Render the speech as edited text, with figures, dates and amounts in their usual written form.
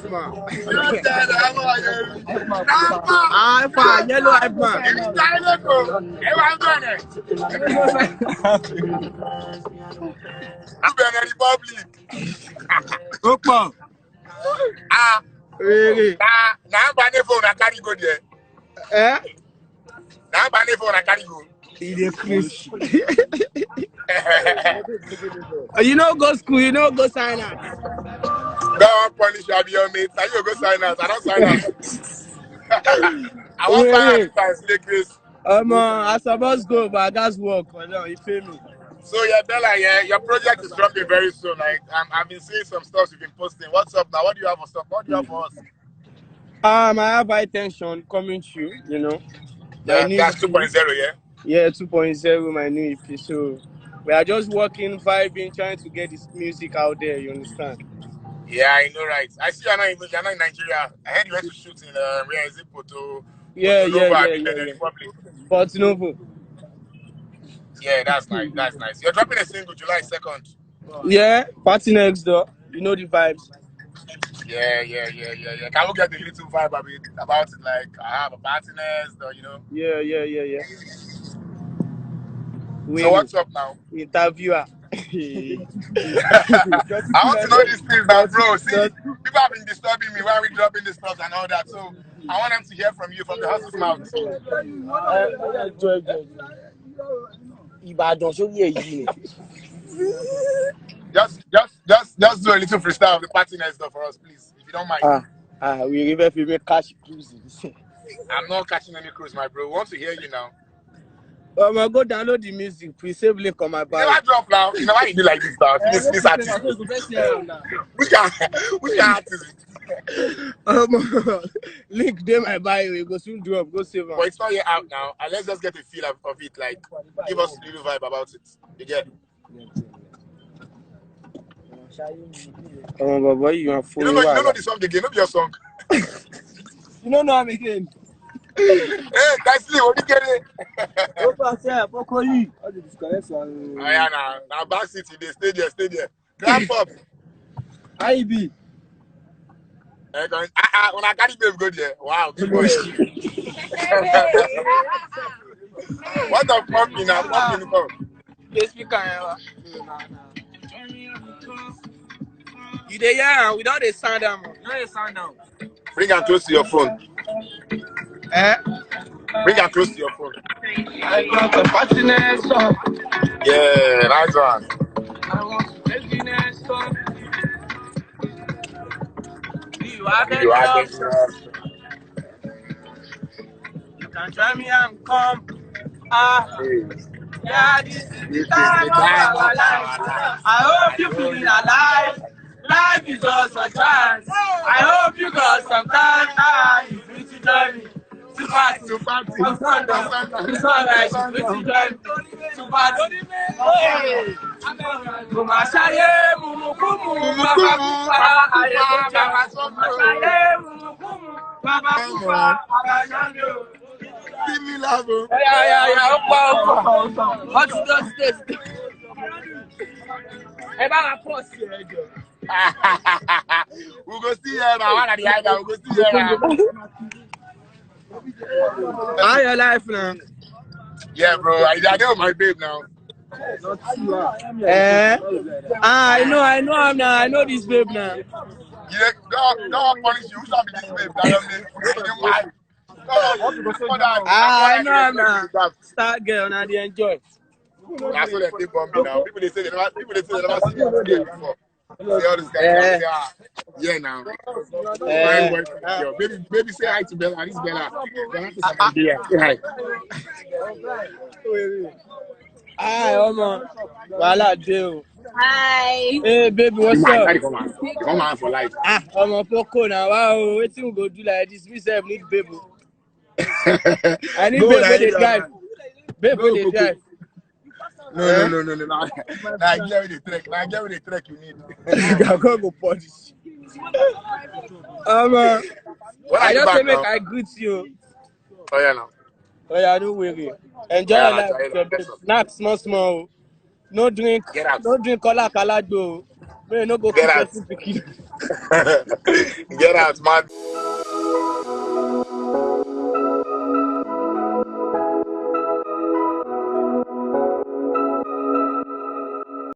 life, man. Alpha, yellow life, man. Poco. Really? Now I'm phone I carry go there. Eh? Now I'm phone I carry go. You know, go school, you know, go sign out. Don't punish you, be your mate. Now you go sign out. I don't sign out. I want sign out if I slay Chris. I supposed go, but I got work. You feel me? So yeah, Bella, yeah, your project is dropping very soon. Like I've been seeing some stuff you've been posting. What's up now? What do you have for stuff? What do you have for us? I have high tension coming through, you know. Yeah, that's 2.0, yeah? Yeah, 2.0, my new EP. So we are just working, vibing, trying to get this music out there, you understand? Yeah, I know, right? I see you're not in Nigeria. I heard you went to shoot in where is it, Poco? Yeah. Republic. Porto Novo. Yeah, that's nice. That's nice. You're dropping a single July 2nd. Yeah, party next door. You know the vibes. Yeah. Can we get a little vibe about it? Like, I have a party next door, you know? Yeah. So what's up now? Interviewer. I want to know these things now, bro. See, people have been disturbing me while we're dropping this stuff and all that. So I want them to hear from you, from the horse's mouth. Just do a little freestyle of the party next door for us, please, if you don't mind. We even cash cruises. I'm not catching any cruise, my bro. We want to hear you now. Go download the music. Please save link on my bio. Never drop now. You know why you do like this stuff? This artist. Which artist? Link there my bio. You go soon drop. Go save But it's not yet out now. And let's just get a feel of it. Like, give us a little vibe about it. You get? Oh, boy, you are full. You don't know the song again. Not your song. You don't know him again. Hey, guys, what you get it? Poco. Oh yeah, now back city. They stay there. Grab up. IB. When I carry babe go there. Wow, good boy. What the fuck you now? Fuck you now. Yes, speaker. You there? Yeah, we don't sound down. Bring her close to your phone. Bring her close to your phone. I got the fatness song. Yeah, nice one. I want to take the next song. You have the job. You can try me and come. Yeah, this is the time of our life. I hope you're feeling alive. Life is just a chance. I hope you got some time. You feel to join me. To party. I'm Sunday. It's alright. You feel to join me. To party. Kumashaye mumukumu. Baba kufa. Aye kuchama. Kumashaye mumukumu. Baba kufa. Abayando. Give me love. Yeah. What does this? Hey, Baba, pause here, Joe. We go see her now. One of the other. We go see her now. How your life now? Yeah, bro. I know my babe now. I know him now. I know this babe now. Yeah, don't punish you. Who shall be this babe? I know him now. Start girl, now they enjoy. That's what they think about me now. People they say they never see me before. See all this guy. Yeah, now. Baby, say hi to Bella. This Bella. Say hi. Hi, Oma. Wala deal. Hi. Hey, baby, what's up? Come on for life. Oma Poco now. Wow, what you go do like this? We say need baby. I need baby they drive. Baby they drive. No. Nah, get with the track you need. I can't go polish. I just say make I greet you. Oh yeah, now. Oh yeah, don't worry. Enjoy your life. Snack small. No drink. No drink cola do. Man, no go Get out. keep Get out, man.